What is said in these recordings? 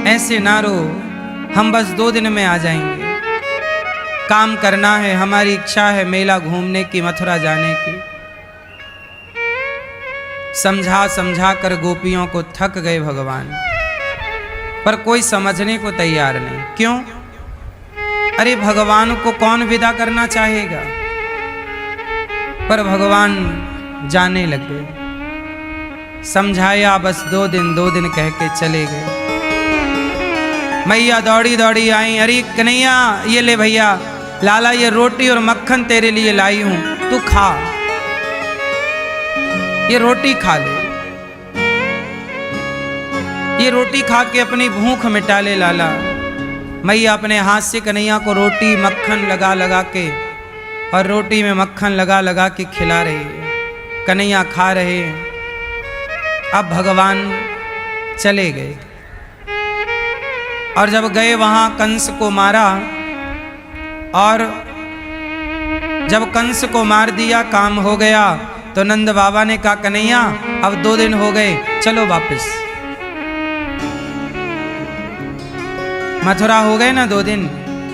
ऐसे ना रो, हम बस 2 दिन में आ जाएंगे। काम करना है, हमारी इच्छा है मेला घूमने की, मथुरा जाने की। समझा समझा कर गोपियों को थक गए भगवान, पर कोई समझने को तैयार नहीं। क्यों? अरे भगवान को कौन विदा करना चाहेगा? पर भगवान जाने लग गए। समझाया बस 2 दिन कह के चले गए। मैया दौड़ी दौड़ी आई, अरे कन्हैया ये ले भैया, लाला ये रोटी और मक्खन तेरे लिए लाई हूं, तू खा, ये रोटी खा ले, ये रोटी खा के अपनी भूख मिटा ले लाला। मैया अपने हाथ से कन्हैया को रोटी मक्खन लगा लगा के, और रोटी में मक्खन लगा लगा के खिला रही है। कन्हैया खा रहे। अब भगवान चले गए, और जब गए वहां कंस को मारा, और जब कंस को मार दिया काम हो गया, तो नंद बाबा ने कहा कन्हैया अब 2 दिन हो गए, चलो वापस। मथुरा हो गए ना 2 दिन,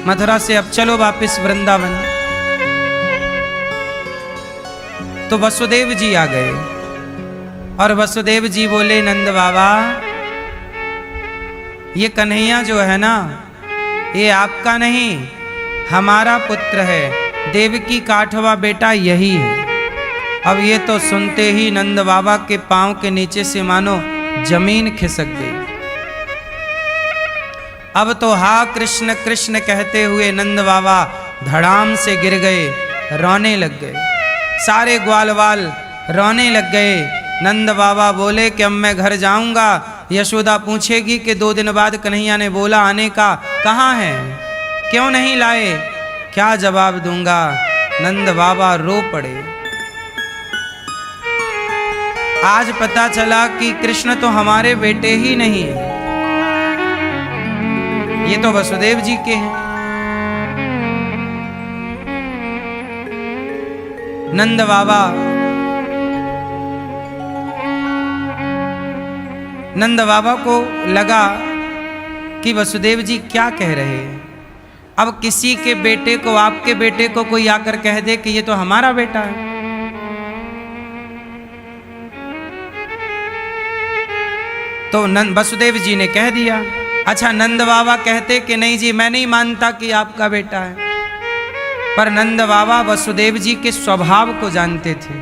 मथुरा से अब चलो वापस वृंदावन। तो वसुदेव जी आ गए, और वसुदेव जी बोले नंद बाबा ये कन्हैया जो है ना, ये आपका नहीं हमारा पुत्र है, देवकी का 8वां बेटा यही है। अब ये तो सुनते ही नंद बाबा के पांव के नीचे से मानो जमीन खिसक गई। अब तो हा कृष्ण कृष्ण कहते हुए नंद बाबा धड़ाम से गिर गए, रोने लग गए। सारे ग्वाल वाल रोने लग गए। नंद बाबा बोले कि अब मैं घर जाऊंगा। यशोदा पूछेगी कि 2 दिन बाद कन्हैया ने बोला आने का, कहाँ है, क्यों नहीं लाए, क्या जवाब दूंगा? नंद बाबा रो पड़े। आज पता चला कि कृष्ण तो हमारे बेटे ही नहीं है, ये तो वसुदेव जी के हैं। नंद बाबा को लगा कि वसुदेव जी क्या कह रहे हैं। अब किसी के बेटे को, आपके बेटे को कोई आकर कह दे कि ये तो हमारा बेटा है, तो वसुदेव जी ने कह दिया। अच्छा नंद बाबा कहते कि नहीं जी मैं नहीं मानता कि आपका बेटा है, पर नंद बाबा वसुदेव जी के स्वभाव को जानते थे,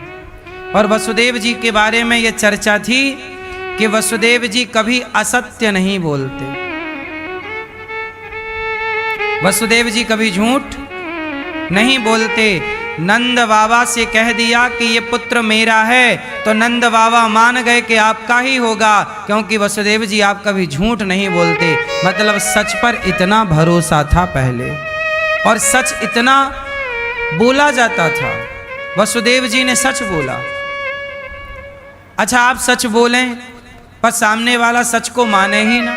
और वसुदेव जी के बारे में यह चर्चा थी कि वसुदेव जी कभी असत्य नहीं बोलते, वसुदेव जी कभी झूठ नहीं बोलते। नंद बाबा से कह दिया कि ये पुत्र मेरा है, तो नंद बाबा मान गए कि आपका ही होगा, क्योंकि वसुदेव जी आप कभी झूठ नहीं बोलते। मतलब सच पर इतना भरोसा था पहले, और सच इतना बोला जाता था। वसुदेव जी ने सच बोला। अच्छा आप सच बोलें पर सामने वाला सच को माने ही ना,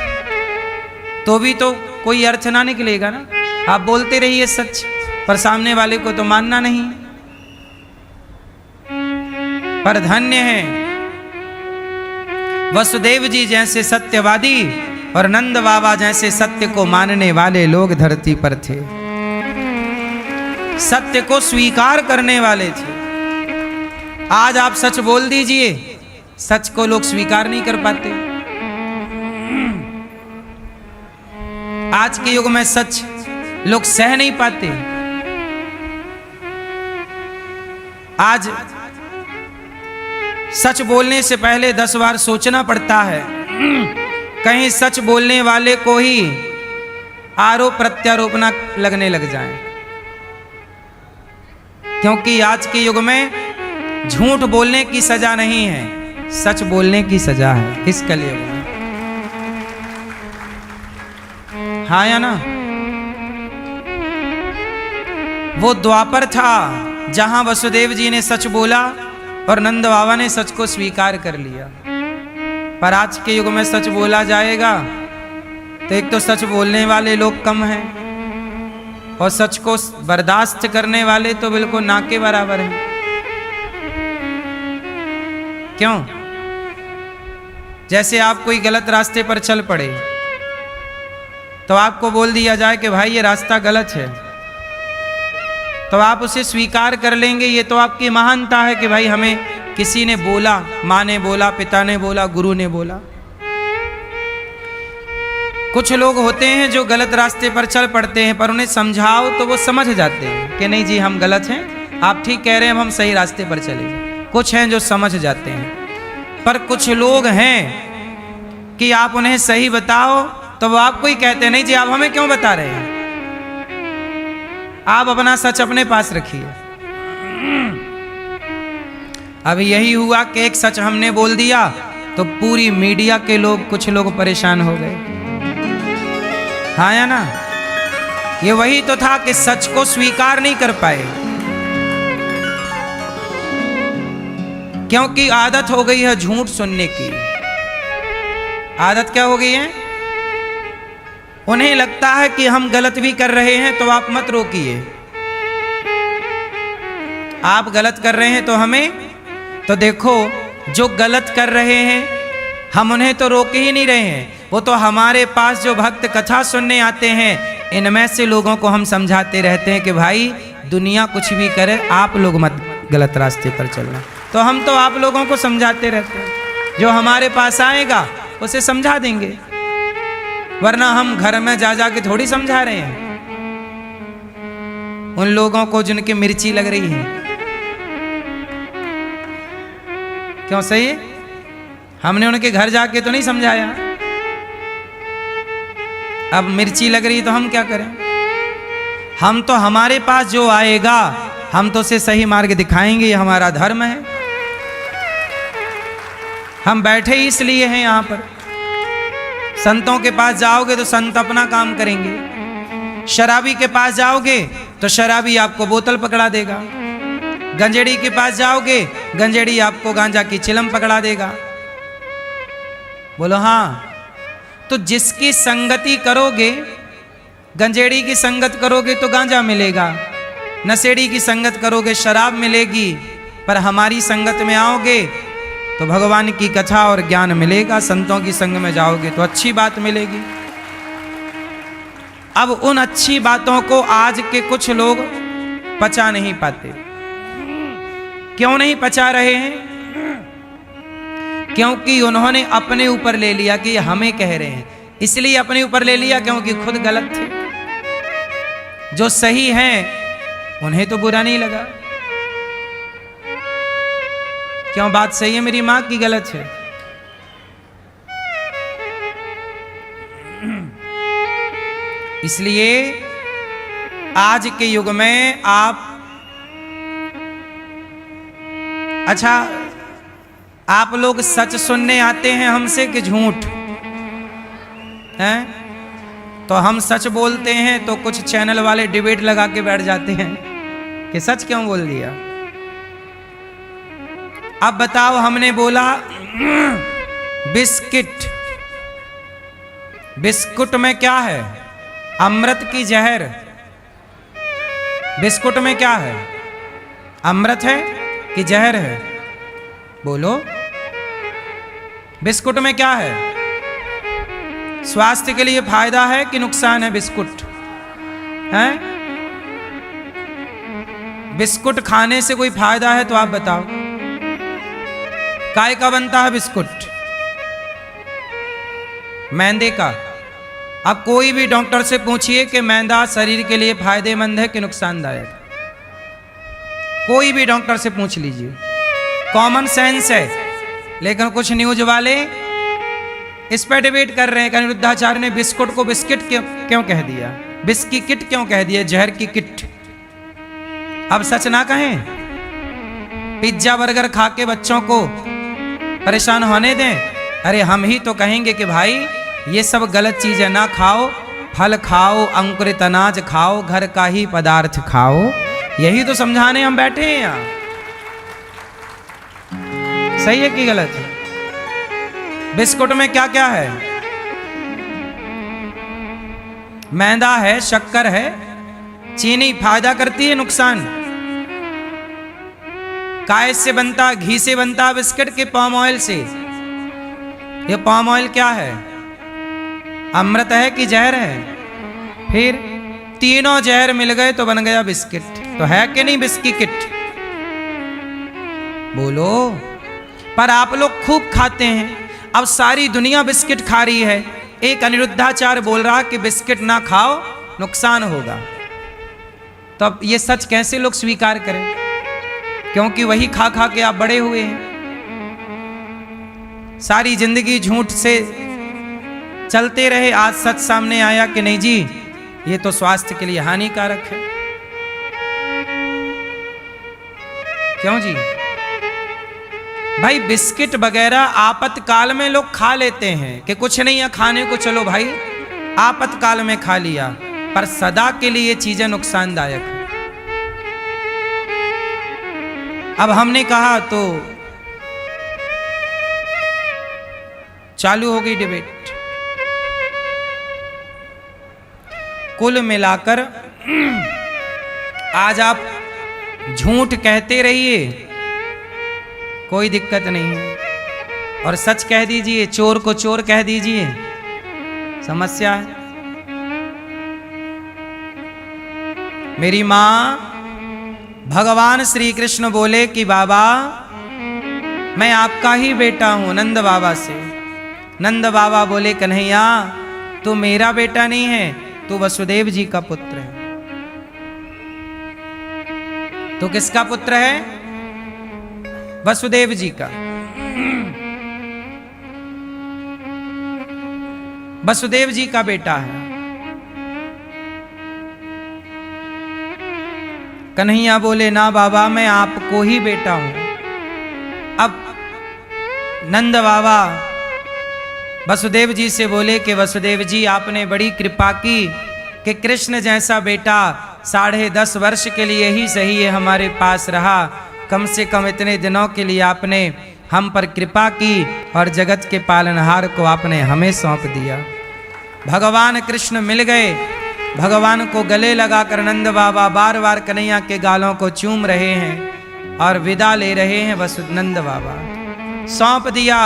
तो भी तो कोई अर्थ ना निकलेगा ना। आप बोलते रहिए सच, पर सामने वाले को तो मानना नहीं। पर धन्य है वसुदेव जी जैसे सत्यवादी और नंद बाबा जैसे सत्य को मानने वाले लोग धरती पर थे, सत्य को स्वीकार करने वाले थे। आज आप सच बोल दीजिए, सच को लोग स्वीकार नहीं कर पाते। आज के युग में सच लोग सह नहीं पाते। आज सच बोलने से पहले 10 बार सोचना पड़ता है, कहीं सच बोलने वाले को ही आरोप प्रत्यारोप ना लगने लग जाए। क्योंकि आज के युग में झूठ बोलने की सजा नहीं है, सच बोलने की सजा है इस कलयुग में। हाँ या ना? वो द्वापर था जहां वसुदेव जी ने सच बोला और नंद बाबा ने सच को स्वीकार कर लिया। पर आज के युग में सच बोला जाएगा तो एक तो सच बोलने वाले लोग कम हैं, और सच को बर्दाश्त करने वाले तो बिल्कुल ना के बराबर हैं। क्यों? जैसे आप कोई गलत रास्ते पर चल पड़े तो आपको बोल दिया जाए कि भाई ये रास्ता गलत है, तो आप उसे स्वीकार कर लेंगे। ये तो आपकी महानता है कि भाई हमें किसी ने बोला, माँ ने बोला, पिता ने बोला, गुरु ने बोला। कुछ लोग होते हैं जो गलत रास्ते पर चल पड़ते हैं, पर उन्हें समझाओ तो वो समझ जाते हैं कि नहीं जी हम गलत हैं, आप ठीक कह रहे हैं, हम सही रास्ते पर चले जाए। कुछ हैं जो समझ जाते हैं, पर कुछ लोग हैं कि आप उन्हें सही बताओ तो वो आपको ही कहते हैं नहीं जी आप हमें क्यों बता रहे हैं, आप अपना सच अपने पास रखिए। अब यही हुआ कि एक सच हमने बोल दिया तो पूरी मीडिया के लोग, कुछ लोग परेशान हो गए। हाँ या ना? ये वही तो था कि सच को स्वीकार नहीं कर पाए, क्योंकि आदत हो गई है झूठ सुनने की। आदत क्या हो गई है? उन्हें लगता है कि हम गलत भी कर रहे हैं तो आप मत रोकिए, आप गलत कर रहे हैं तो हमें, तो देखो जो गलत कर रहे हैं हम उन्हें तो रोक ही नहीं रहे हैं, वो तो हमारे पास जो भक्त कथा सुनने आते हैं इनमें से लोगों को हम समझाते रहते हैं कि भाई दुनिया कुछ भी करे आप लोग मत गलत रास्ते पर चलना। तो हम तो आप लोगों को समझाते रहते हैं, जो हमारे पास आएगा उसे समझा देंगे, वरना हम घर में जा जा के थोड़ी समझा रहे हैं उन लोगों को जिनकी मिर्ची लग रही है। क्यों? सही है, हमने उनके घर जाके तो नहीं समझाया। अब मिर्ची लग रही तो हम क्या करें? हम तो हमारे पास जो आएगा हम तो उसे सही मार्ग दिखाएंगे, ये हमारा धर्म है। हम बैठे ही इसलिए हैं यहाँ पर। संतों के पास जाओगे तो संत अपना काम करेंगे, शराबी के पास जाओगे तो शराबी आपको बोतल पकड़ा देगा, गंजेड़ी के पास जाओगे गंजेड़ी आपको गांजा की चिलम पकड़ा देगा। बोलो हाँ। तो जिसकी संगति करोगे, गंजेड़ी की संगत करोगे तो गांजा मिलेगा, नशेड़ी की संगत करोगे शराब मिलेगी, पर हमारी संगत में आओगे तो भगवान की कथा और ज्ञान मिलेगा। संतों की संग में जाओगे तो अच्छी बात मिलेगी। अब उन अच्छी बातों को आज के कुछ लोग पचा नहीं पाते। क्यों नहीं पचा रहे हैं? क्योंकि उन्होंने अपने ऊपर ले लिया कि हमें कह रहे हैं, इसलिए अपने ऊपर ले लिया क्योंकि खुद गलत थे। जो सही हैं उन्हें तो बुरा नहीं लगा। क्यों? बात सही है मेरी मां की गलत है? इसलिए आज के युग में आप, अच्छा आप लोग सच सुनने आते हैं हमसे कि झूठ हैं? तो हम सच बोलते हैं तो कुछ चैनल वाले डिबेट लगा के बैठ जाते हैं कि सच क्यों बोल दिया। अब बताओ, हमने बोला बिस्किट, बिस्कुट में क्या है? अमृत की जहर। बिस्कुट में क्या है? अमृत है कि जहर है? बोलो। बिस्कुट में क्या है? स्वास्थ्य के लिए फायदा है कि नुकसान है बिस्कुट? हैं? बिस्कुट खाने से कोई फायदा है तो आप बताओ। काय का बनता है बिस्कुट? मैदे का। अब कोई भी डॉक्टर से पूछिए कि मैदा शरीर के लिए फायदेमंद है कि नुकसानदायक? कोई भी डॉक्टर से पूछ लीजिए, कॉमन सेंस है। लेकिन कुछ न्यूज वाले इस पर डिबेट कर रहे हैं कि अनिरुद्धाचार्य ने बिस्कुट को बिस्किट क्यों कह दिया, बिस्की किट क्यों कह दिया, जहर की किट। अब सच ना कहें, पिज्जा बर्गर खा के बच्चों को परेशान होने दें? अरे हम ही तो कहेंगे कि भाई ये सब गलत चीजें ना खाओ, फल खाओ, अंकुरित अनाज खाओ, घर का ही पदार्थ खाओ। यही तो समझाने हम बैठे हैं यहाँ। सही है कि गलत है? बिस्कुट में क्या क्या है? मैदा है, शक्कर है, चीनी फायदा करती है, नुकसान। काय से बनता, घी से बनता बिस्किट के पाम ऑयल से? ये पाम ऑयल क्या है? अमृत है कि जहर है? फिर तीनों जहर मिल गए तो बन गया बिस्किट। तो है कि नहीं बिस्की किट? बोलो। पर आप लोग खूब खाते हैं। अब सारी दुनिया बिस्किट खा रही है। एक अनिरुद्धाचार्य बोल रहा कि बिस्किट ना खाओ, नुकसान होगा। तो अब ये सच कैसे लोग स्वीकार करें? क्योंकि वही खा खा के आप बड़े हुए हैं। सारी जिंदगी झूठ से चलते रहे, आज सच सामने आया कि नहीं जी ये तो स्वास्थ्य के लिए हानिकारक है। क्यों जी? भाई बिस्किट वगैरह आपातकाल में लोग खा लेते हैं कि कुछ नहीं है खाने को, चलो भाई आपातकाल में खा लिया, पर सदा के लिए ये चीजें नुकसानदायक है। अब हमने कहा तो चालू हो गई डिबेट। कुल मिलाकर आज आप झूठ कहते रहिए, कोई दिक्कत नहीं है, और सच कह दीजिए, चोर को चोर कह दीजिए, समस्या है। मेरी मां भगवान श्री कृष्ण बोले कि बाबा मैं आपका ही बेटा हूं, नंद बाबा से। नंद बाबा बोले कन्हैया तू मेरा बेटा नहीं है, तू वसुदेव जी का पुत्र है। तो किसका पुत्र है? वसुदेव जी का। वसुदेव जी का बेटा है। कन्हैया बोले ना बाबा मैं आपको ही बेटा हूं। अब नंद बाबा वसुदेव जी से बोले कि वसुदेव जी आपने बड़ी कृपा की कि कृष्ण जैसा बेटा 10.5 वर्ष के लिए ही सही है हमारे पास रहा, कम से कम इतने दिनों के लिए आपने हम पर कृपा की और जगत के पालनहार को आपने हमें सौंप दिया। भगवान कृष्ण मिल गए, भगवान को गले लगाकर नंद बाबा बार बार कन्हैया के गालों को चूम रहे हैं और विदा ले रहे हैं। नंद बाबा सौंप दिया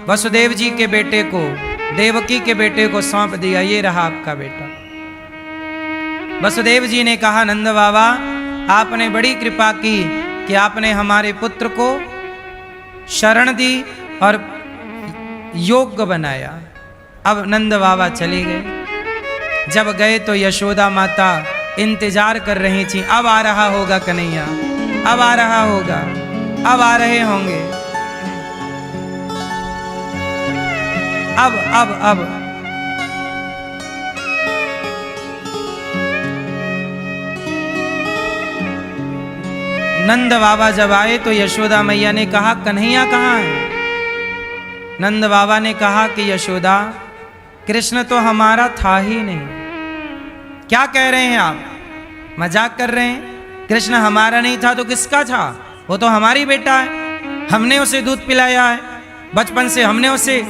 वसुदेव जी के बेटे को, देवकी के बेटे को सौंप दिया, ये रहा आपका बेटा। वसुदेव जी ने कहा नंद बाबा आपने बड़ी कृपा की कि आपने हमारे पुत्र को शरण दी और योग्य बनाया। अब नंद बाबा चले गए। जब गए तो यशोदा माता इंतजार कर रही थी, अब आ रहा होगा कन्हैया, अब आ रहा होगा, अब आ रहे होंगे, अब नंद बाबा जब आए तो यशोदा मैया ने कहा कन्हैया कहाँ है? नंद बाबा ने कहा कि यशोदा कृष्ण तो हमारा था ही नहीं। क्या कह रहे हैं आप? मजाक कर रहे हैं? कृष्ण हमारा नहीं था तो किसका था? वो तो हमारी बेटा है, हमने उसे दूध पिलाया है, बचपन से हमने उसे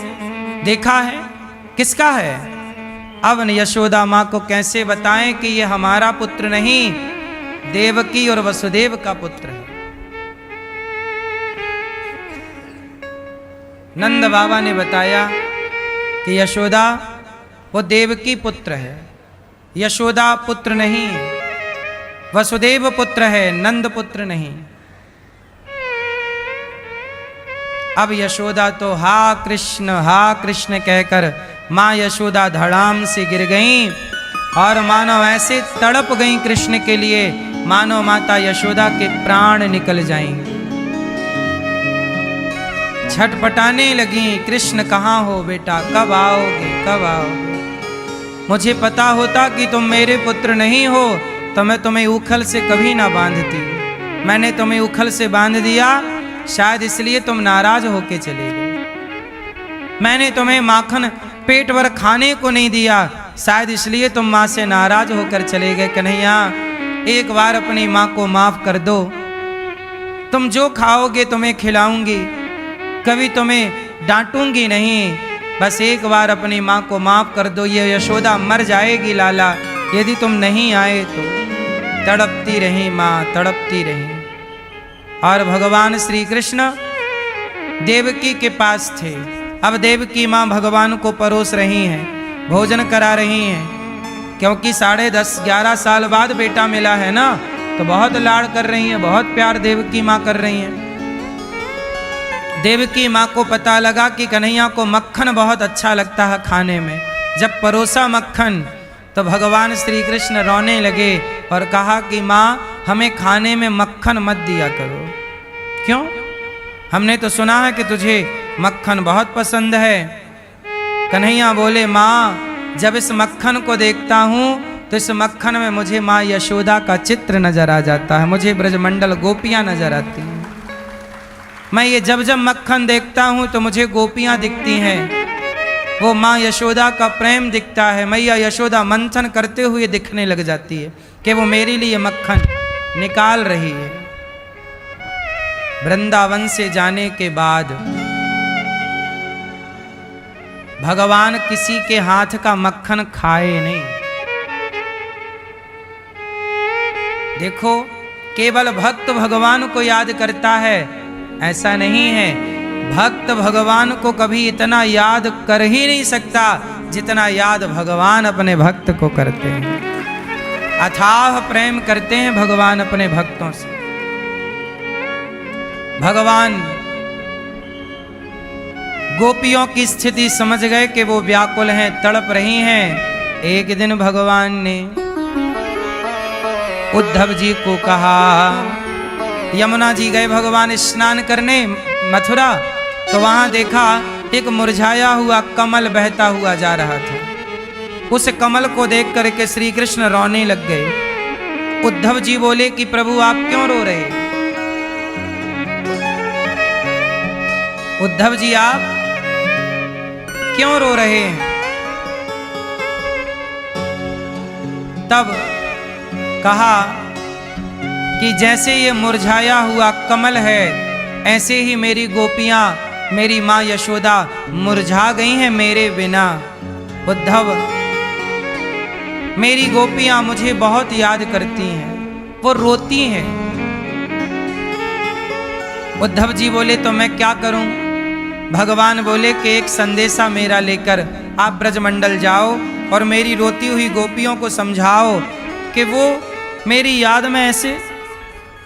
देखा है, किसका है? अब यशोदा माँ को कैसे बताएं कि ये हमारा पुत्र नहीं, देवकी और वसुदेव का पुत्र है। नंद बाबा ने बताया कि यशोदा वो देवकी पुत्र है, यशोदा पुत्र नहीं है, वसुदेव पुत्र है, नंद पुत्र नहीं। अब यशोदा तो हा कृष्ण कहकर माँ यशोदा धड़ाम से गिर गईं और मानो ऐसे तड़प गईं कृष्ण के लिए मानो माता यशोदा के प्राण निकल जाएंगे। छटपटाने लगी, कृष्ण कहाँ हो बेटा, कब आओगे, कब आओगे? मुझे पता होता कि तुम मेरे पुत्र नहीं हो तो मैं तुम्हें उखल से कभी ना बांधती। मैंने तुम्हें उखल से बांध दिया, शायद इसलिए तुम नाराज होके चले गए। मैंने तुम्हें माखन पेट भर खाने को नहीं दिया, शायद इसलिए तुम माँ से नाराज होकर चले गए। कन्हैया एक बार अपनी माँ को माफ कर दो, तुम जो खाओगे तुम्हें खिलाऊंगी, कभी तुम्हें डांटूंगी नहीं, बस एक बार अपनी माँ को माफ कर दो। ये यशोदा मर जाएगी लाला यदि तुम नहीं आए तो। तड़पती रही माँ, तड़पती रही। और भगवान श्री कृष्ण देवकी के पास थे। अब देवकी माँ भगवान को परोस रही हैं, भोजन करा रही हैं, क्योंकि 10.5-11 साल बाद बेटा मिला है ना, तो बहुत लाड़ कर रही हैं, बहुत प्यार देवकी माँ कर रही हैं। देवकी माँ को पता लगा कि कन्हैया को मक्खन बहुत अच्छा लगता है खाने में। जब परोसा मक्खन तो भगवान श्री कृष्ण रोने लगे और कहा कि माँ हमें खाने में मक्खन मत दिया करो। क्यों? हमने तो सुना है कि तुझे मक्खन बहुत पसंद है। कन्हैया बोले माँ जब इस मक्खन को देखता हूँ तो इस मक्खन में मुझे माँ यशोदा का चित्र नजर आ जाता है, मुझे ब्रजमंडल गोपियाँ नजर आती हैं। मैं ये जब जब मक्खन देखता हूँ तो मुझे गोपियाँ दिखती हैं, वो माँ यशोदा का प्रेम दिखता है। मैया यशोदा मंथन करते हुए दिखने लग जाती है कि वो मेरे लिए मक्खन निकाल रही है। वृंदावन से जाने के बाद भगवान किसी के हाथ का मक्खन खाए नहीं। देखो, केवल भक्त भगवान को याद करता है ऐसा नहीं है। भक्त भगवान को कभी इतना याद कर ही नहीं सकता जितना याद भगवान अपने भक्त को करते हैं। अथाह प्रेम करते हैं भगवान अपने भक्तों से। भगवान गोपियों की स्थिति समझ गए कि वो व्याकुल हैं, तड़प रही हैं। एक दिन भगवान ने उद्धव जी को कहा, यमुना जी गए भगवान स्नान करने मथुरा, तो वहां देखा एक मुरझाया हुआ कमल बहता हुआ जा रहा था। उस कमल को देख करके श्री कृष्ण रोने लग गए। उद्धव जी बोले कि प्रभु आप क्यों रो रहे? उद्धव जी आप क्यों रो रहे हैं? तब कहा कि जैसे ये मुरझाया हुआ कमल है ऐसे ही मेरी गोपियां, मेरी माँ यशोदा मुरझा गई हैं मेरे बिना। उद्धव, मेरी गोपियां मुझे बहुत याद करती हैं, वो रोती हैं। उद्धव जी बोले तो मैं क्या करूं? भगवान बोले कि एक संदेशा मेरा लेकर आप ब्रजमंडल जाओ और मेरी रोती हुई गोपियों को समझाओ कि वो मेरी याद में ऐसे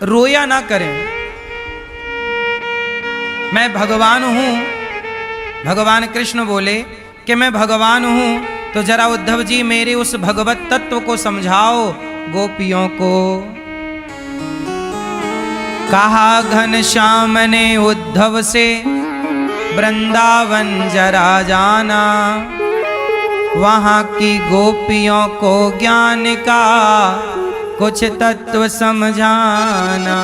रोया ना करें। मैं भगवान हूं। भगवान कृष्ण बोले कि मैं भगवान हूं, तो जरा उद्धव जी मेरे उस भगवत तत्व को समझाओ गोपियों को। कहा घनश्याम ने उद्धव से वृंदावन जरा जाना, वहां की गोपियों को ज्ञान का कुछ तत्व समझाना।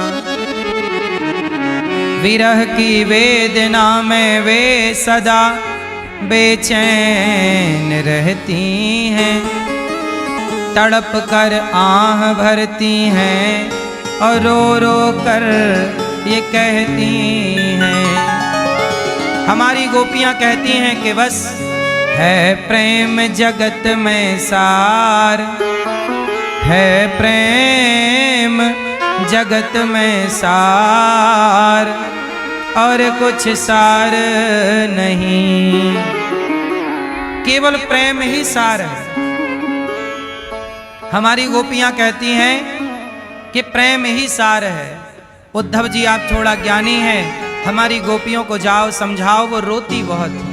विरह की वेदना में वे सदा बेचैन रहती हैं, तड़प कर आह भरती हैं और रो रो कर ये कहती हैं। हमारी गोपियां कहती हैं कि बस है प्रेम जगत में सार, है प्रेम जगत में सार और कुछ सार नहीं, केवल प्रेम ही सार है। हमारी गोपियां कहती हैं कि प्रेम ही सार है। उद्धव जी आप थोड़ा ज्ञानी हैं, हमारी गोपियों को जाओ समझाओ, वो रोती बहुत है।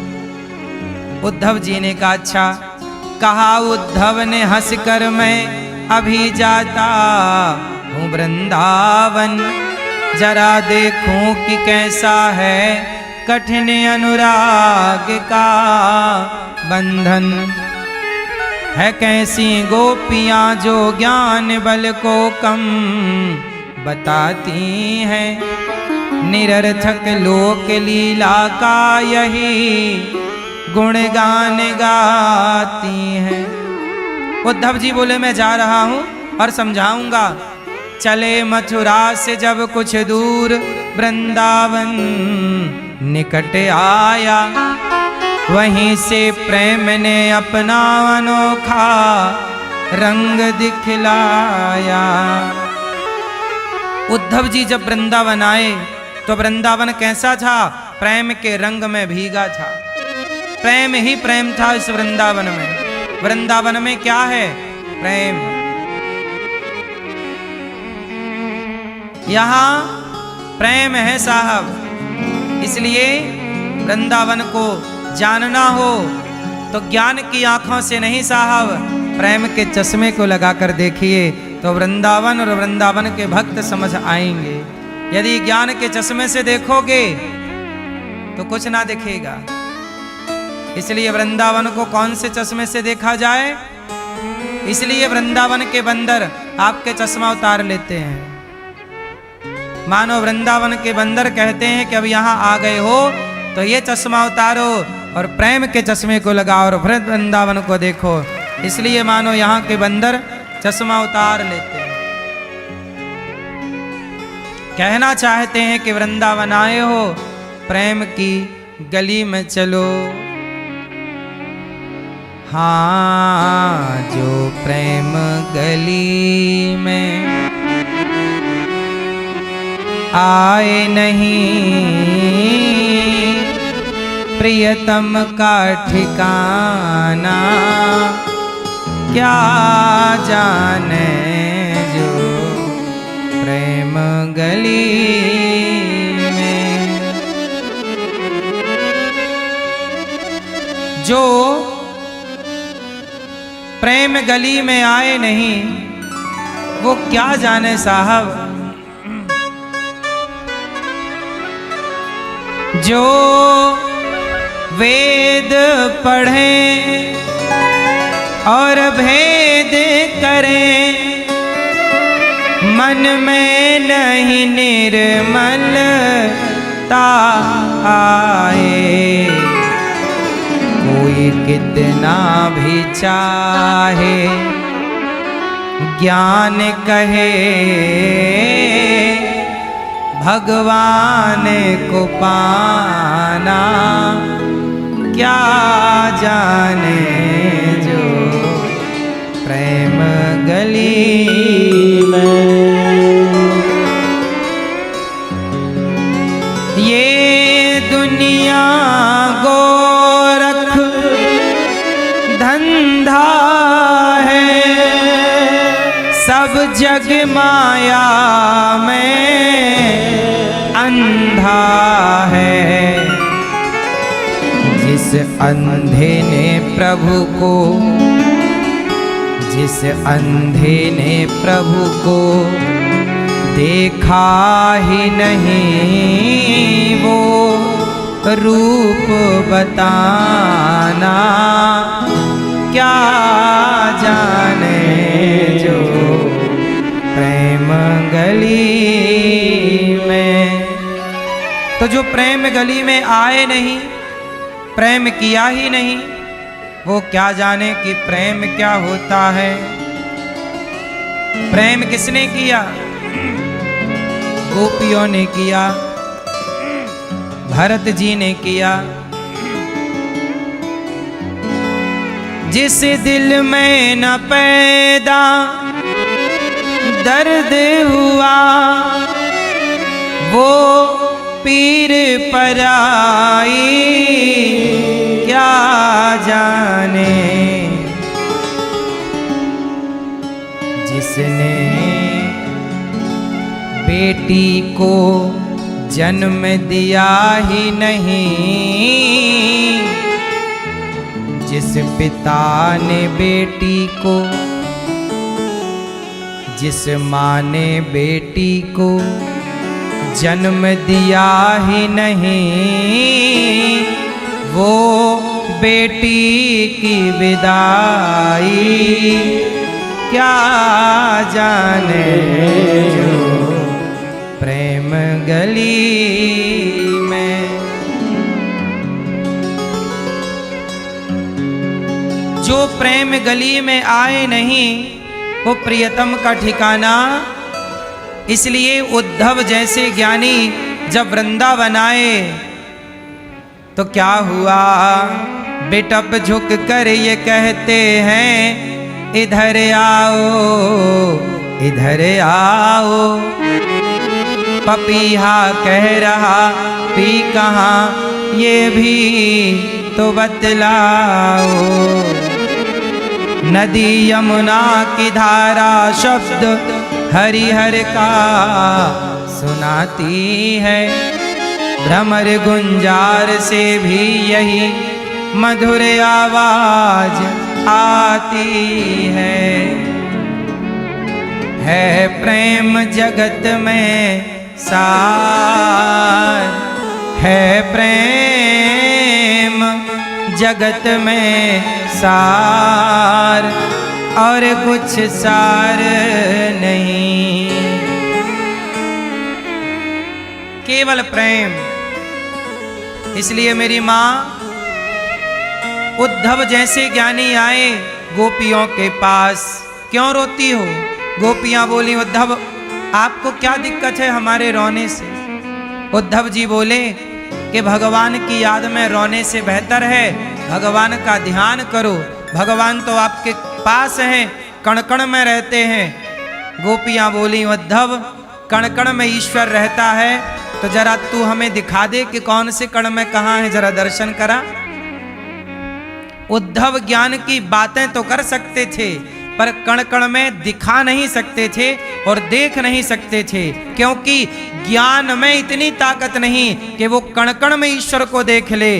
उद्धव जी ने कहा अच्छा। कहा उद्धव ने हंसकर मैं अभी जाता हूँ वृंदावन, जरा देखूं कि कैसा है कठिन अनुराग का बंधन। है कैसी गोपियां जो ज्ञान बल को कम बताती हैं, निरर्थक लोक लीला का यही गुणगान गाती हैं। उद्धव जी बोले मैं जा रहा हूं और समझाऊंगा। चले मथुरा से जब कुछ दूर वृंदावन निकट आया, वहीं से प्रेम ने अपना अनोखा रंग दिखलाया। उद्धव जी जब वृंदावन आए तो वृंदावन कैसा था? प्रेम के रंग में भीगा था। प्रेम ही प्रेम था इस वृंदावन में। वृंदावन में क्या है? प्रेम। यहां प्रेम है साहब। इसलिए वृंदावन को जानना हो तो ज्ञान की आंखों से नहीं साहब, प्रेम के चश्मे को लगाकर देखिए तो वृंदावन और वृंदावन के भक्त समझ आएंगे। यदि ज्ञान के चश्मे से देखोगे तो कुछ ना दिखेगा। इसलिए वृंदावन को कौन से चश्मे से देखा जाए? इसलिए वृंदावन के बंदर आपके चश्मा उतार लेते हैं। मानो वृंदावन के बंदर कहते हैं कि अब यहां आ गए हो तो ये चश्मा उतारो और प्रेम के चश्मे को लगाओ और फिर वृंदावन को देखो। इसलिए मानो यहाँ के बंदर चश्मा उतार लेते हैं। कहना चाहते हैं कि वृंदावन आए हो, प्रेम की गली में चलो। हाँ, जो प्रेम गली में आए नहीं, प्रियतम का ठिकाना क्या जाने। जो प्रेम गली में, जो प्रेम गली में आए नहीं, वो क्या जाने साहब। जो वेद पढ़ें और भेद करें, मन में नहीं निर्मलता आए। कोई कितना भी चाहे ज्ञान कहे, भगवान को पाना क्या जाने। जो प्रेम गली में, ये दुनिया गोरख धंधा है, सब जग माया में अंधा है। जिस अंधे ने प्रभु को, जिस अंधे ने प्रभु को देखा ही नहीं, वो रूप बताना क्या जाने। जो प्रेम गली में, तो जो प्रेम गली में आए नहीं, प्रेम किया ही नहीं, वो क्या जाने कि प्रेम क्या होता है। प्रेम किसने किया? गोपियों ने किया, भरत जी ने किया। जिस दिल में न पैदा दर्द हुआ, वो पीर पराई क्या जाने। जिसने बेटी को जन्म दिया ही नहीं, जिस पिता ने बेटी को, जिस माँ ने बेटी को जन्म दिया ही नहीं, वो बेटी की विदाई क्या जाने। जो प्रेम गली में, जो प्रेम गली में आए नहीं, वो प्रियतम का ठिकाना। इसलिए उद्धव जैसे ज्ञानी जब वृंदावन आए तो क्या हुआ? बिटप झुक कर ये कहते हैं, इधर आओ, इधर आओ। पपीहा कह रहा पी कहाँ, ये भी तो बतलाओ। नदी यमुना की धारा शब्द हरिहर का सुनाती है, भ्रमर गुंजार से भी यही मधुर आवाज आती है प्रेम जगत में सार, है प्रेम जगत में सार, और कुछ सार नहीं, केवल प्रेम। इसलिए मेरी माँ उद्धव जैसे ज्ञानी आए गोपियों के पास, क्यों रोती हो? गोपियां बोली, उद्धव आपको क्या दिक्कत है हमारे रोने से? उद्धव जी बोले कि भगवान की याद में रोने से बेहतर है भगवान का ध्यान करो, भगवान तो आपके पास हैं, कण कण में रहते हैं। गोपियां बोली, उद्धव कण कण में ईश्वर रहता है तो जरा तू हमें दिखा दे कि कौन से कण में कहाँ है, जरा दर्शन करा। उद्धव ज्ञान की बातें तो कर सकते थे पर कण कण में दिखा नहीं सकते थे और देख नहीं सकते थे, क्योंकि ज्ञान में इतनी ताकत नहीं कि वो कण कण में ईश्वर को देख ले।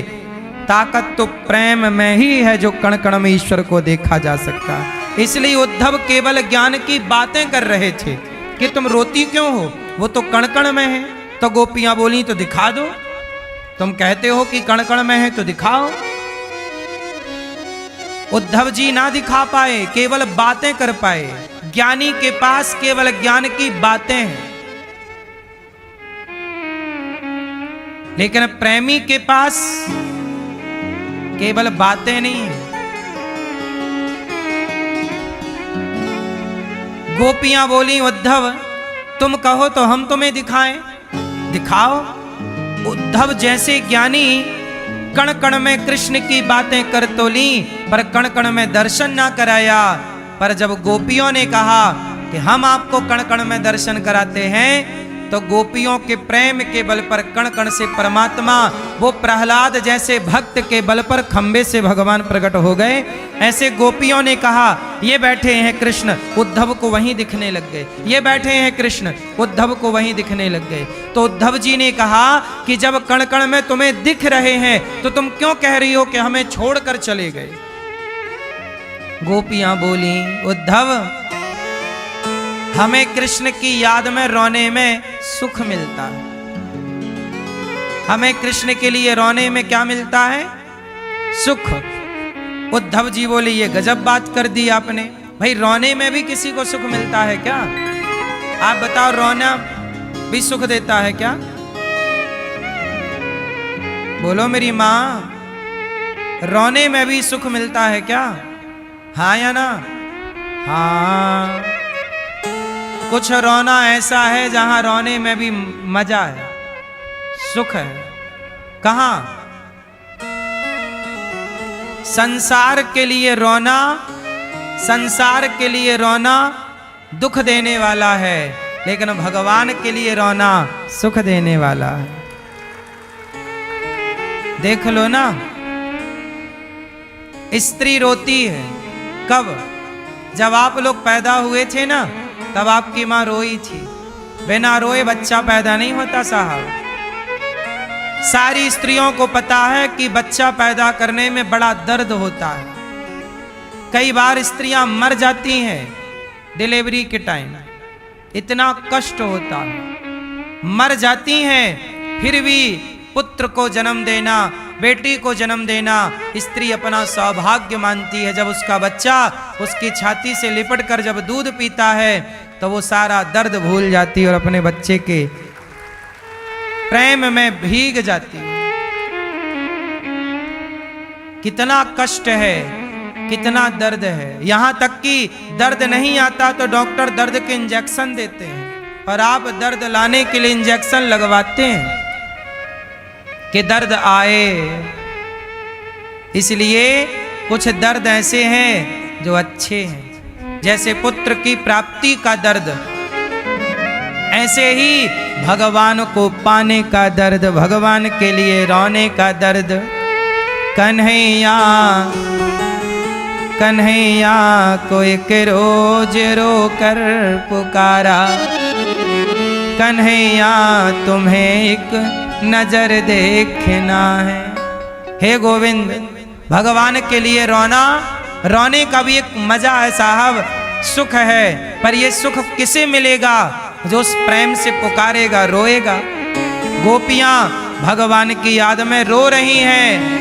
ताकत तो प्रेम में ही है जो कण कण में ईश्वर को देखा जा सकता है। इसलिए उद्धव केवल ज्ञान की बातें कर रहे थे कि तुम रोती क्यों हो, वो तो कण कण में है। तो गोपियां बोली, तो दिखा दो, तुम कहते हो कि कण कण में है तो दिखाओ। उद्धव जी ना दिखा पाए, केवल बातें कर पाए। ज्ञानी के पास केवल ज्ञान की बातें हैं, लेकिन प्रेमी के पास केवल बातें नहीं है। गोपियां बोली, उद्धव तुम कहो तो हम तुम्हें दिखाएं, दिखाओ। उद्धव जैसे ज्ञानी कण कण में कृष्ण की बातें कर तो ली पर कण कण में दर्शन ना कराया। पर जब गोपियों ने कहा कि हम आपको कण कण में दर्शन कराते हैं, तो गोपियों के प्रेम के बल पर कण कण से परमात्मा, वो प्रहलाद जैसे भक्त के बल पर खंबे से भगवान प्रकट हो गए। ऐसे गोपियों ने कहा, ये बैठे हैं कृष्ण, उद्धव को वहीं दिखने लग गए। ये बैठे हैं कृष्ण, उद्धव को वहीं दिखने लग गए। तो उद्धव जी ने कहा कि जब कण कण में तुम्हें दिख रहे हैं तो तुम क्यों कह रही हो कि हमें छोड़कर चले गए? गोपियां बोली, उद्धव हमें कृष्ण की याद में रोने में सुख मिलता है। हमें कृष्ण के लिए रोने में क्या मिलता है? सुख। उद्धव जी बोले, ये गजब बात कर दी आपने, भाई रोने में भी किसी को सुख मिलता है क्या? आप बताओ, रोना भी सुख देता है क्या? बोलो मेरी माँ, रोने में भी सुख मिलता है क्या? हाँ या ना? हाँ। कुछ रोना ऐसा है जहां रोने में भी मजा है, सुख है। कहां? संसार के लिए रोना, संसार के लिए रोना दुख देने वाला है, लेकिन भगवान के लिए रोना सुख देने वाला है। देख लो ना, स्त्री रोती है कब? जब आप लोग पैदा हुए थे ना, तब आपकी माँ रोई थी। बिना रोए बच्चा पैदा नहीं होता साहब। सारी स्त्रियों को पता है कि बच्चा पैदा करने में बड़ा दर्द होता है। कई बार स्त्रियां मर जाती हैं डिलीवरी के टाइम, इतना कष्ट होता है। मर जाती हैं, फिर भी पुत्र को जन्म देना, बेटी को जन्म देना स्त्री अपना सौभाग्य मानती है। जब उसका बच्चा उसकी छाती से लिपट कर जब दूध पीता है तो वो सारा दर्द भूल जाती है और अपने बच्चे के प्रेम में भीग जाती है। कितना कष्ट है, कितना दर्द है। यहां तक कि दर्द नहीं आता तो डॉक्टर दर्द के इंजेक्शन देते हैं, और आप दर्द लाने के लिए इंजेक्शन लगवाते हैं कि दर्द आए। इसलिए कुछ दर्द ऐसे हैं जो अच्छे हैं, जैसे पुत्र की प्राप्ति का दर्द, ऐसे ही भगवान को पाने का दर्द, भगवान के लिए रोने का दर्द कन्हैया कन्हैया को एक रोज रो कर पुकारा, कन्हैया तुम्हें एक नजर देखना है। हे गोविंद, भगवान के लिए रोना, रोने का भी एक मजा है साहब, सुख है, पर ये सुख किसे मिलेगा? जो उस प्रेम से पुकारेगा, रोएगा। गोपियां भगवान की याद में रो रही हैं,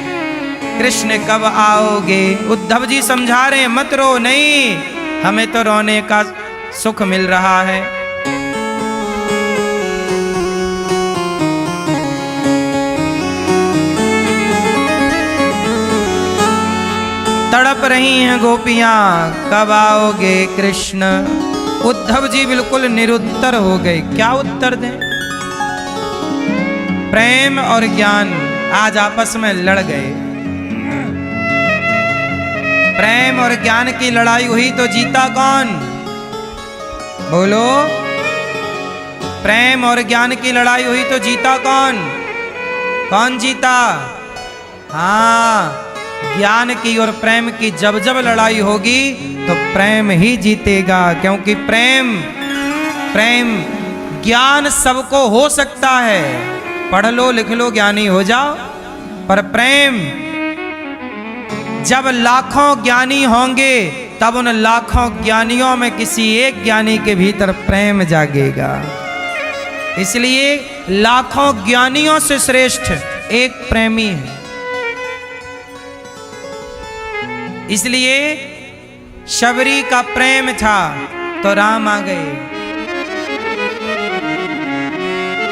कृष्ण कब आओगे? उद्धव जी समझा रहे हैं, मत रो, नहीं, हमें तो रोने का सुख मिल रहा है। तड़प रही हैं गोपियां, कब आओगे कृष्ण? उद्धव जी बिल्कुल निरुत्तर हो गए, क्या उत्तर दें? प्रेम और ज्ञान आज आपस में लड़ गए। प्रेम और ज्ञान की लड़ाई हुई तो जीता कौन? बोलो, प्रेम और ज्ञान की लड़ाई हुई तो जीता कौन? कौन जीता? हाँ, ज्ञान की और प्रेम की जब जब लड़ाई होगी तो प्रेम ही जीतेगा, क्योंकि प्रेम ज्ञान सबको हो सकता है, पढ़ लो लिख लो ज्ञानी हो जाओ, पर प्रेम जब लाखों ज्ञानी होंगे तब उन लाखों ज्ञानियों में किसी एक ज्ञानी के भीतर प्रेम जागेगा। इसलिए लाखों ज्ञानियों से श्रेष्ठ एक प्रेमी है। इसलिए शबरी का प्रेम था तो राम आ गए।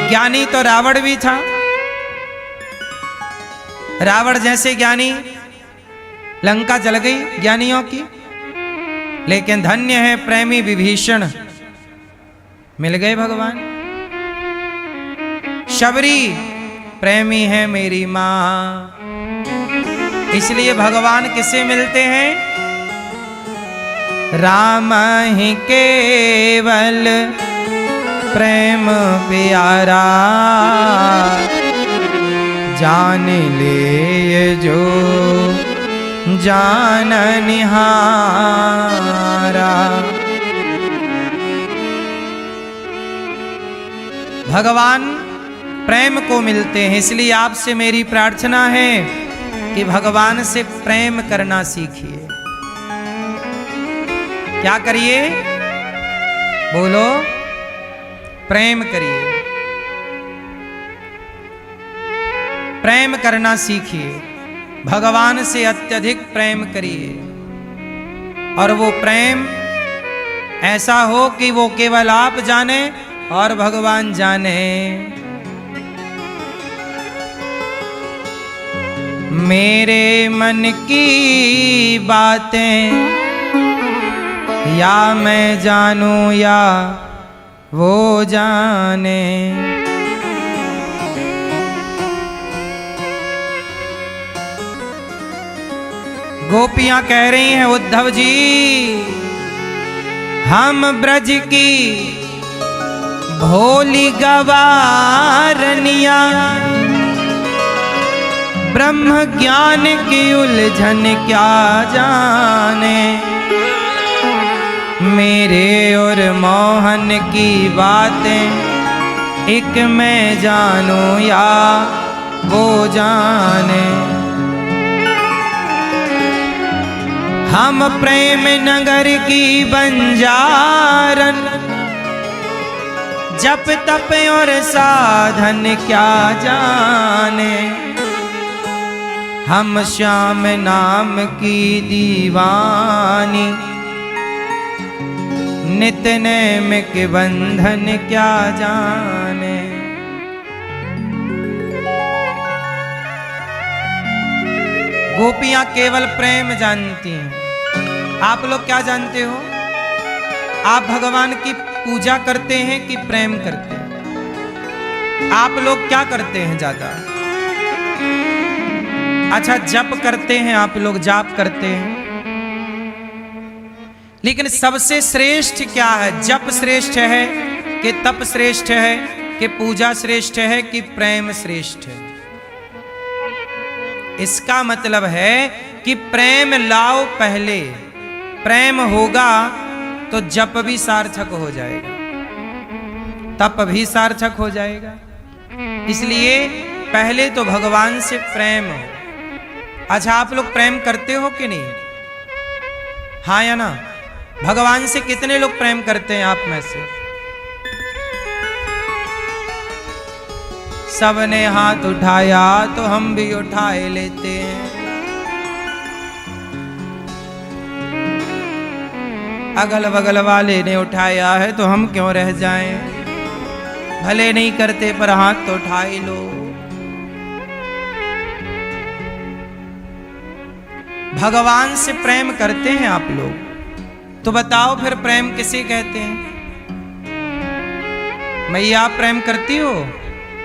ज्ञानी तो रावण भी था, रावण जैसे ज्ञानी, लंका जल गई ज्ञानियों की, लेकिन धन्य है प्रेमी विभीषण, मिल गए भगवान। शबरी प्रेमी है मेरी मां, इसलिए भगवान किसे मिलते हैं? राम ही केवल प्रेम प्यारा, जान ले जो जान निहारा। भगवान प्रेम को मिलते हैं, इसलिए आपसे मेरी प्रार्थना है कि भगवान से प्रेम करना सीखिए। क्या करिए? बोलो, प्रेम करिए, प्रेम करना सीखिए, भगवान से अत्यधिक प्रेम करिए, और वो प्रेम ऐसा हो कि वो केवल आप जाने और भगवान जाने। मेरे मन की बातें या मैं जानूं या वो जाने, गोपियां कह रही हैं, उद्धव जी हम ब्रज की भोली गवारनिया, ब्रह्म ज्ञान की उलझन क्या जाने, मेरे और मोहन की बातें एक मैं जानूं या वो जाने। हम प्रेम नगर की बंजारन, जप तप और साधन क्या जाने, हम श्याम नाम की दीवानी, नित नेम के बंधन क्या जाने। गोपियां केवल प्रेम जानती हैं। आप लोग क्या जानते हो? आप भगवान की पूजा करते हैं कि प्रेम करते हैं? आप लोग क्या करते हैं ज्यादा? अच्छा, जप करते हैं, आप लोग जाप करते हैं, लेकिन सबसे श्रेष्ठ क्या है? जप श्रेष्ठ है कि तप श्रेष्ठ है कि पूजा श्रेष्ठ है कि प्रेम श्रेष्ठ है? इसका मतलब है कि प्रेम लाओ पहले, प्रेम होगा तो जप भी सार्थक हो जाएगा, तप भी सार्थक हो जाएगा। इसलिए पहले तो भगवान से प्रेम हो। अच्छा, आप लोग प्रेम करते हो कि नहीं? हाँ या ना? भगवान से कितने लोग प्रेम करते हैं आप में से? सबने हाथ उठाया तो हम भी उठाए लेते हैं। अगल बगल वाले ने उठाया है तो हम क्यों रह जाएं? भले नहीं करते पर हाथ तो उठा ही लो। भगवान से प्रेम करते हैं आप लोग, तो बताओ फिर प्रेम किसे कहते हैं? मैया, आप प्रेम करती हो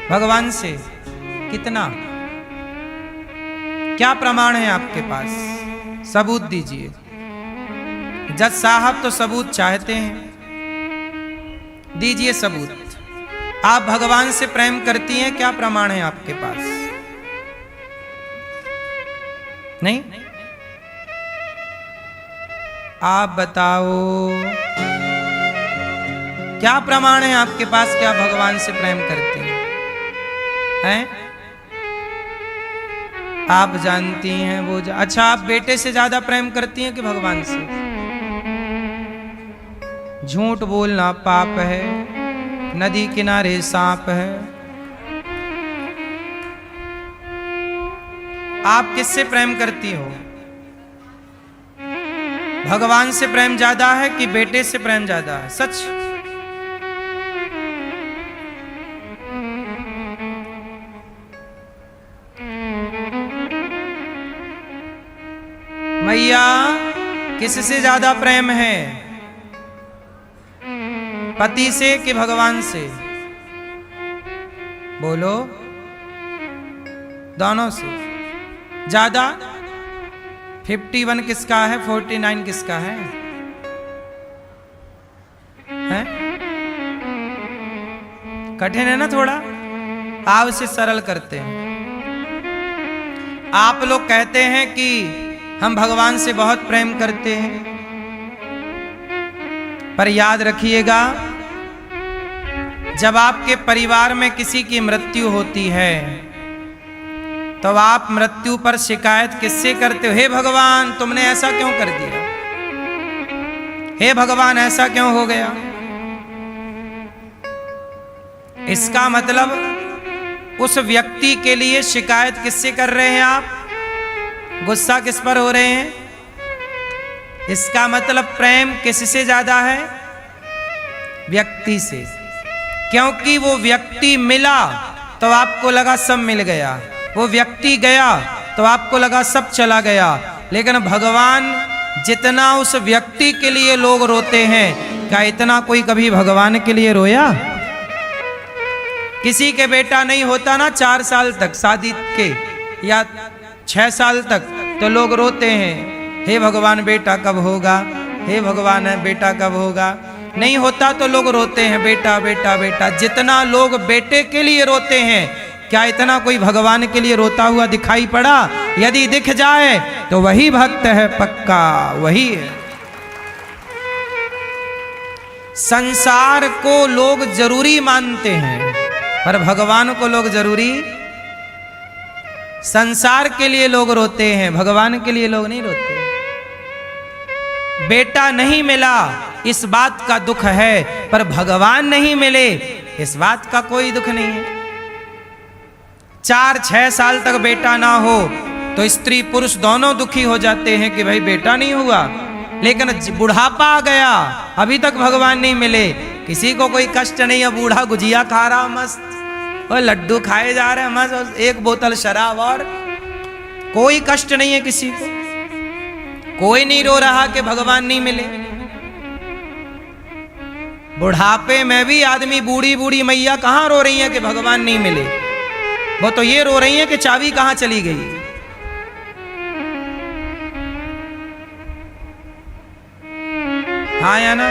भगवान से? कितना? क्या प्रमाण है आपके पास? सबूत दीजिए। जज साहब तो सबूत चाहते हैं, दीजिए सबूत। आप भगवान से प्रेम करती हैं, क्या प्रमाण है आपके पास? नहीं? आप बताओ, क्या प्रमाण है आपके पास कि आप भगवान से प्रेम करती हैं? आप जानती हैं वो अच्छा, आप बेटे से ज्यादा प्रेम करती हैं कि भगवान से? झूठ बोलना पाप है, नदी किनारे सांप है। आप किससे प्रेम करती हो? भगवान से प्रेम ज्यादा है कि बेटे से प्रेम ज्यादा है? सच? मैया, किससे ज्यादा प्रेम है? पति से कि भगवान से? बोलो। दोनों से ज्यादा? 51 किसका है, 49 किसका है? हैं? कठिन है ना थोड़ा? आप इसे सरल करते हैं। आप लोग कहते हैं कि हम भगवान से बहुत प्रेम करते हैं, पर याद रखिएगा, जब आपके परिवार में किसी की मृत्यु होती है तो आप मृत्यु पर शिकायत किससे करते हो? हे भगवान, तुमने ऐसा क्यों कर दिया? हे भगवान, ऐसा क्यों हो गया? इसका मतलब उस व्यक्ति के लिए शिकायत किससे कर रहे हैं आप? गुस्सा किस पर हो रहे हैं? इसका मतलब प्रेम किससे ज्यादा है? व्यक्ति से। क्योंकि वो व्यक्ति मिला तो आपको लगा सब मिल गया, वो व्यक्ति गया तो आपको लगा सब चला गया। लेकिन भगवान, जितना उस व्यक्ति के लिए लोग रोते हैं, क्या इतना कोई कभी भगवान के लिए रोया? किसी के बेटा नहीं होता ना 4 साल तक शादी के, या 6 साल तक, तो लोग रोते हैं, हे भगवान बेटा कब होगा, हे भगवान बेटा कब होगा। नहीं होता तो लोग रोते हैं, बेटा बेटा बेटा। जितना लोग बेटे के लिए रोते हैं, क्या इतना कोई भगवान के लिए रोता हुआ दिखाई पड़ा? यदि दिख जाए तो वही भक्त है पक्का, वही है। संसार को लोग जरूरी मानते हैं, पर भगवान को लोग जरूरी। संसार के लिए लोग रोते हैं, भगवान के लिए लोग नहीं रोते। बेटा नहीं मिला इस बात का दुख है, पर भगवान नहीं मिले इस बात का कोई दुख नहीं है। 4-6 साल तक बेटा ना हो तो स्त्री पुरुष दोनों दुखी हो जाते हैं कि भाई बेटा नहीं हुआ। लेकिन बुढ़ापा आ गया, अभी तक भगवान नहीं मिले, किसी को कोई कष्ट नहीं है। बूढ़ा गुजिया खा रहा मस्त, और लड्डू खाए जा रहे हैं मस्त, 1 बोतल शराब, और कोई कष्ट नहीं है किसी को। कोई नहीं रो रहा कि भगवान नहीं मिले। बुढ़ापे में भी आदमी, बूढ़ी बूढ़ी मैया कहां रो रही है कि भगवान नहीं मिले? वो तो ये रो रही है कि चाबी कहां चली गई। हाँ या ना?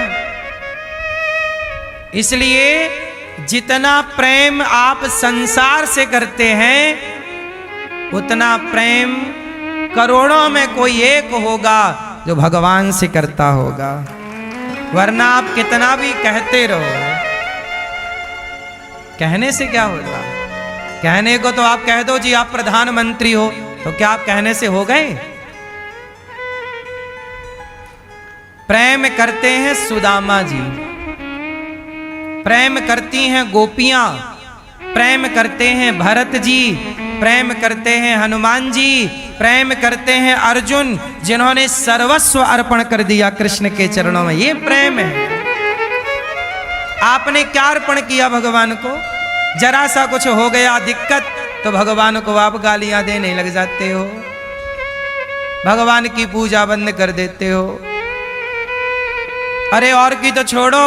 इसलिए जितना प्रेम आप संसार से करते हैं, उतना प्रेम करोड़ों में कोई एक होगा जो भगवान से करता होगा। वरना आप कितना भी कहते रहो, कहने से क्या होगा? कहने को तो आप कह दो जी आप प्रधानमंत्री हो, तो क्या आप कहने से हो गए? प्रेम करते हैं सुदामा जी, प्रेम करती हैं गोपियां, प्रेम करते हैं भरत जी, प्रेम करते हैं हनुमान जी, प्रेम करते हैं अर्जुन, जिन्होंने सर्वस्व अर्पण कर दिया कृष्ण के चरणों में। ये प्रेम है। आपने क्या अर्पण किया भगवान को? जरा सा कुछ हो गया दिक्कत तो भगवान को आप गालियां देने लग जाते हो, भगवान की पूजा बंद कर देते हो। अरे और की तो छोड़ो,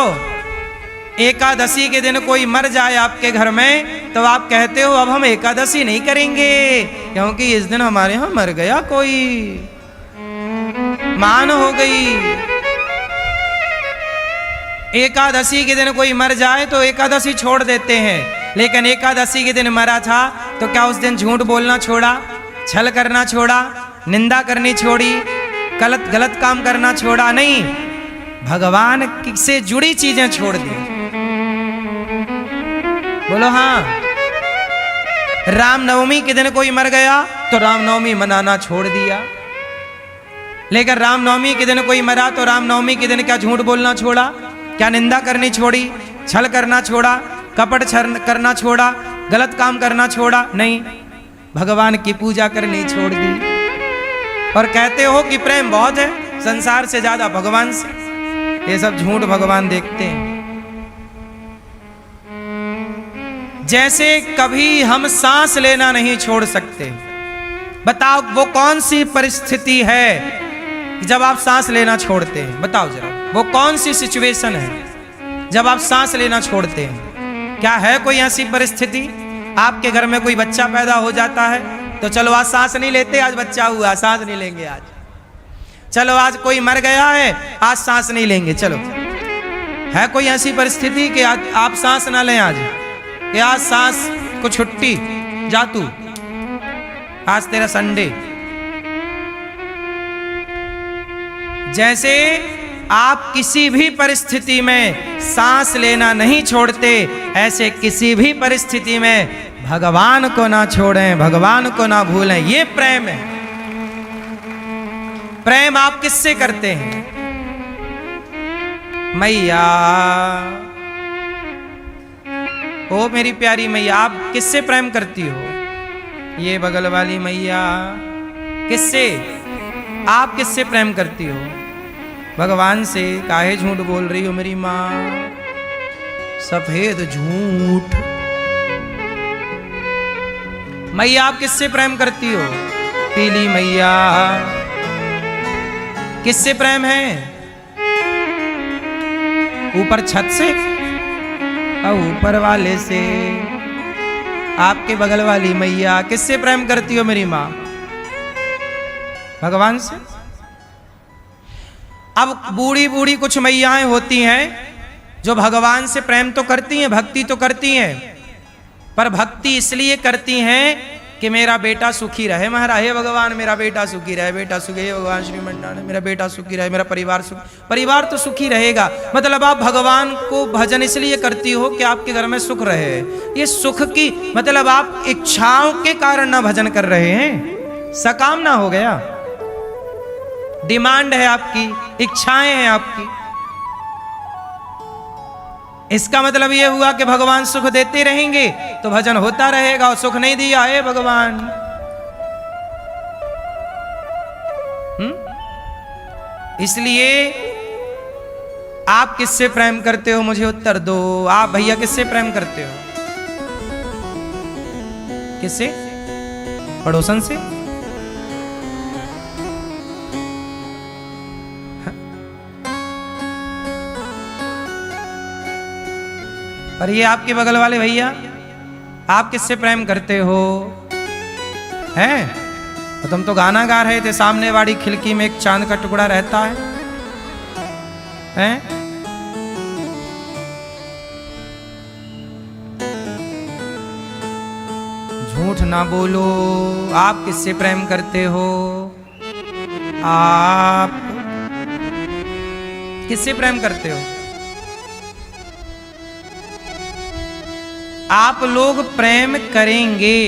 एकादशी के दिन कोई मर जाए आपके घर में तो आप कहते हो अब हम एकादशी नहीं करेंगे क्योंकि इस दिन हमारे यहां मर गया कोई, मान हो गई। एकादशी के दिन कोई मर जाए तो एकादशी छोड़ देते हैं, लेकिन एकादशी के दिन मरा था तो क्या उस दिन झूठ बोलना छोड़ा, छल करना छोड़ा, निंदा करनी छोड़ी, गलत काम करना छोड़ा? नहीं, भगवान से जुड़ी चीजें छोड़ दी। बोलो हाँ। रामनवमी के दिन कोई मर गया तो रामनवमी मनाना छोड़ दिया, लेकिन रामनवमी के दिन कोई मरा तो रामनवमी के दिन क्या झूठ बोलना छोड़ा, क्या निंदा करनी छोड़ी, छल करना छोड़ा, कपट करना छोड़ा, गलत काम करना छोड़ा? नहीं, भगवान की पूजा करनी छोड़ दी। और कहते हो कि प्रेम बहुत है, संसार से ज्यादा भगवान से। ये सब झूठ भगवान देखते हैं। जैसे कभी हम सांस लेना नहीं छोड़ सकते। बताओ वो कौन सी परिस्थिति है जब आप सांस लेना छोड़ते हैं? बताओ जरा, वो कौन सी सिचुएशन है जब आप सांस लेना छोड़ते हैं? क्या है कोई ऐसी परिस्थिति? आपके घर में कोई बच्चा पैदा हो जाता है तो चलो आज सांस नहीं लेते, आज बच्चा हुआ सांस नहीं लेंगे आज। चलो आज कोई मर गया है, आज सांस नहीं लेंगे। चलो, है कोई ऐसी परिस्थिति कि आज आप सांस ना लें? आज कि आज सांस को छुट्टी, जा तू, आज तेरा संडे। जैसे आप किसी भी परिस्थिति में सांस लेना नहीं छोड़ते, ऐसे किसी भी परिस्थिति में भगवान को ना छोड़ें, भगवान को ना भूलें। ये प्रेम है। प्रेम आप किससे करते हैं? मैया, ओ मेरी प्यारी मैया, आप किससे प्रेम करती हो? ये बगल वाली मैया, किससे? आप किससे प्रेम करती हो? भगवान से। काहे झूठ बोल रही हो मेरी माँ? सफेद झूठ। मैया आप किससे प्रेम करती हो? पीली मैया। किससे प्रेम है? ऊपर छत से और ऊपर वाले से। आपके बगल वाली मैया किससे प्रेम करती हो मेरी माँ? भगवान से। अब बूढ़ी बूढ़ी कुछ मैयाएं होती हैं जो भगवान से प्रेम तो करती हैं, भक्ति तो करती हैं, पर भक्ति इसलिए करती हैं कि मेरा बेटा सुखी रहे महाराज। हे भगवान मेरा बेटा सुखी रहे, बेटा सुखी। हे भगवान श्रीमंडान मेरा बेटा सुखी रहे, मेरा परिवार सुखी। परिवार तो सुखी रहेगा, मतलब आप भगवान को भजन इसलिए करती हो कि आपके घर में सुख रहे। ये सुख की मतलब आप इच्छाओं के कारण ना भजन कर रहे हैं, सकाम ना हो गया। डिमांड है आपकी, इच्छाएं हैं आपकी। इसका मतलब यह हुआ कि भगवान सुख देते रहेंगे तो भजन होता रहेगा, और सुख नहीं दिया है भगवान। इसलिए आप किससे प्रेम करते हो? मुझे उत्तर दो। आप भैया किससे प्रेम करते हो? किससे? पड़ोसन से? पर ये आपके बगल वाले भैया, आप किससे प्रेम करते हो? हैं? तो तुम तो गाना गा रहे थे, सामने वाली खिड़की में एक चांद का टुकड़ा रहता है। हैं? झूठ ना बोलो। आप किससे प्रेम करते हो? आप किससे प्रेम करते हो? आप लोग प्रेम करेंगे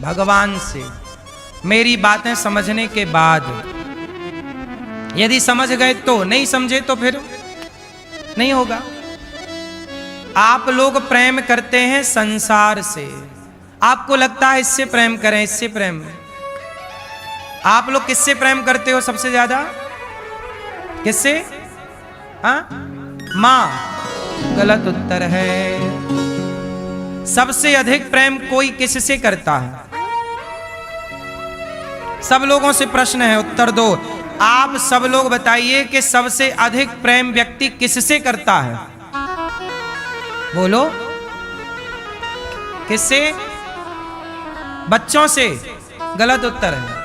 भगवान से मेरी बातें समझने के बाद। यदि समझ गए तो, नहीं समझे तो फिर नहीं होगा। आप लोग प्रेम करते हैं संसार से। आपको लगता है इससे प्रेम करें, इससे प्रेम। आप लोग किससे प्रेम करते हो सबसे ज्यादा? किससे? हाँ, मां। गलत उत्तर है। सबसे अधिक प्रेम कोई किससे करता है? सब लोगों से प्रश्न है, उत्तर दो। आप सब लोग बताइए कि सबसे अधिक प्रेम व्यक्ति किससे करता है? बोलो, किससे? बच्चों से। गलत उत्तर है।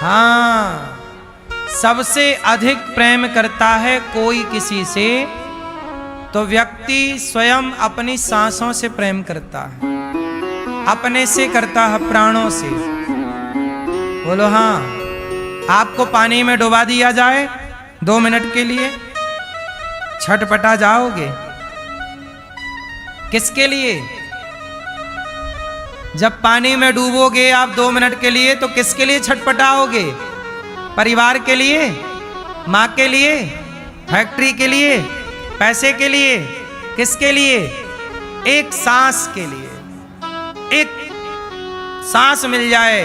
हाँ, सबसे अधिक प्रेम करता है कोई किसी से तो व्यक्ति स्वयं अपनी सांसों से प्रेम करता है, अपने से करता है, प्राणों से। बोलो हाँ। आपको पानी में डुबा दिया जाए 2 मिनट के लिए, छटपटा जाओगे? किसके लिए? जब पानी में डूबोगे आप 2 मिनट के लिए तो किसके लिए छटपटाओगे? परिवार के लिए, माँ के लिए, फैक्ट्री के लिए, पैसे के लिए? किसके लिए? एक सांस के लिए। एक सांस मिल जाए।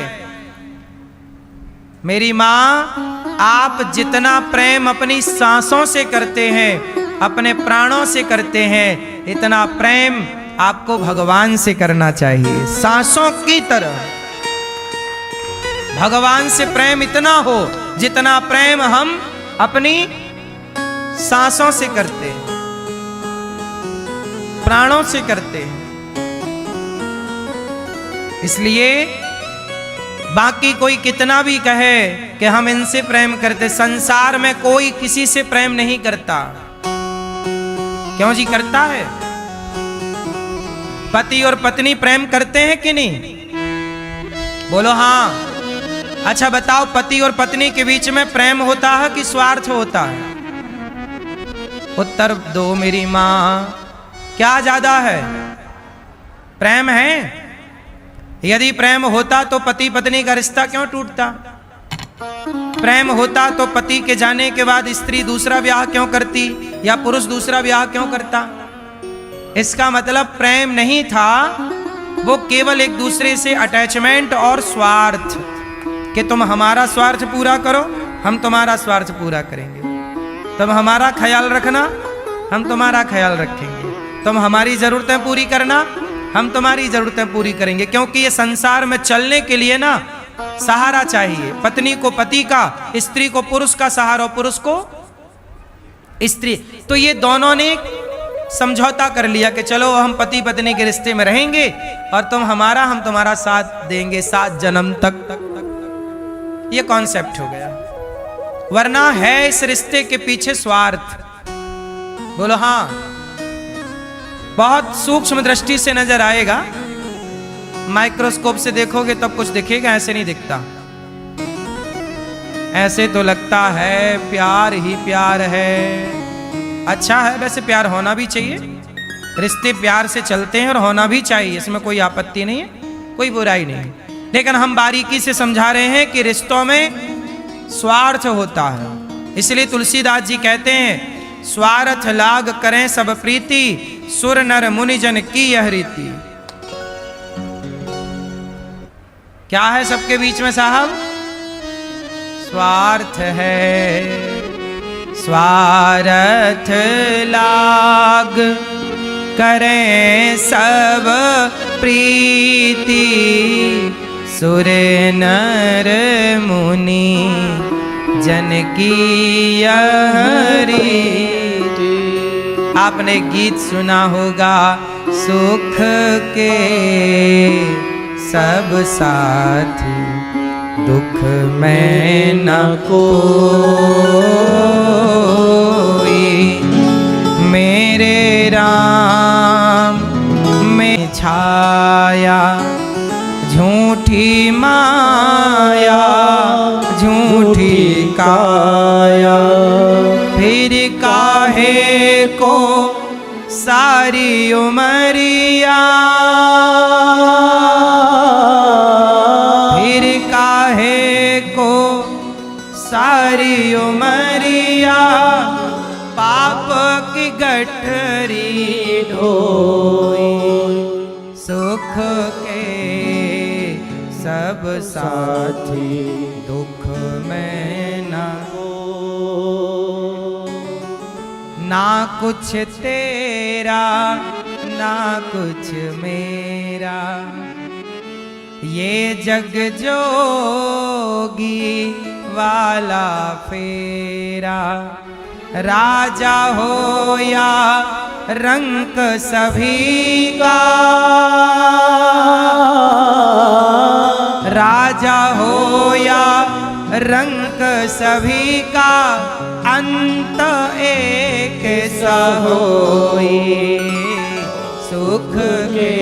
मेरी मां, आप जितना प्रेम अपनी सांसों से करते हैं, अपने प्राणों से करते हैं, इतना प्रेम आपको भगवान से करना चाहिए, सांसों की तरह। भगवान से प्रेम इतना हो जितना प्रेम हम अपनी सांसों से करते हैं, प्राणों से करते हैं। इसलिए बाकी कोई कितना भी कहे कि हम इनसे प्रेम करते, संसार में कोई किसी से प्रेम नहीं करता। क्यों जी? करता है। पति और पत्नी प्रेम करते हैं कि नहीं? बोलो हाँ। अच्छा बताओ, पति और पत्नी के बीच में प्रेम होता है कि स्वार्थ होता है? उत्तर दो मेरी मां। क्या ज्यादा है? प्रेम है? यदि प्रेम होता तो पति पत्नी का रिश्ता क्यों टूटता? प्रेम होता तो पति के जाने के बाद स्त्री दूसरा ब्याह क्यों करती, या पुरुष दूसरा ब्याह क्यों करता? इसका मतलब प्रेम नहीं था, वो केवल एक दूसरे से अटैचमेंट और स्वार्थ, कि तुम हमारा स्वार्थ पूरा करो, हम तुम्हारा स्वार्थ पूरा करेंगे, तुम हमारा ख्याल रखना, हम तुम्हारा ख्याल रखेंगे, तुम हमारी जरूरतें पूरी करना, हम तुम्हारी जरूरतें पूरी करेंगे। क्योंकि ये संसार में चलने के लिए ना सहारा चाहिए। पत्नी को पति का, स्त्री को पुरुष का सहारा, पुरुष को स्त्री। तो ये दोनों ने समझौता कर लिया कि चलो हम पति पत्नी के रिश्ते में रहेंगे और तुम हमारा, हम तुम्हारा साथ देंगे 7 जन्म तक। ये कॉन्सेप्ट हो गया। वरना है इस रिश्ते के पीछे स्वार्थ। बोलो हाँ। बहुत सूक्ष्म दृष्टि से नजर आएगा, माइक्रोस्कोप से देखोगे तब कुछ दिखेगा, ऐसे नहीं दिखता। ऐसे तो लगता है प्यार ही प्यार है। अच्छा है, वैसे प्यार होना भी चाहिए, रिश्ते प्यार से चलते हैं और होना भी चाहिए, इसमें कोई आपत्ति नहीं है, कोई बुराई नहीं है। लेकिन हम बारीकी से समझा रहे हैं कि रिश्तों में स्वार्थ होता है। इसलिए तुलसीदास जी कहते हैं, स्वार्थ लाग करें सब प्रीति, सुर नर मुनि जन की यह रीति। क्या है सबके बीच में साहब? स्वार्थ है। स्वार्थ लाग करें सब प्रीति, सुर नर मुनि जन की यह रीति। आपने गीत सुना होगा, सुख के सब साथी, दुख में न कोई, मेरे राम में छा आया। फिर काहे को सारी उमरिया, फिर काहे को सारी उमरिया, पाप की गठरी ढोई। सुख के सब साथी दुख में ना कुछ तेरा ना कुछ मेरा, ये जग जोगी वाला फेरा। राजा हो या रंक सभी का, राजा हो या रंक सभी का, अंत एक सा होई। सुख के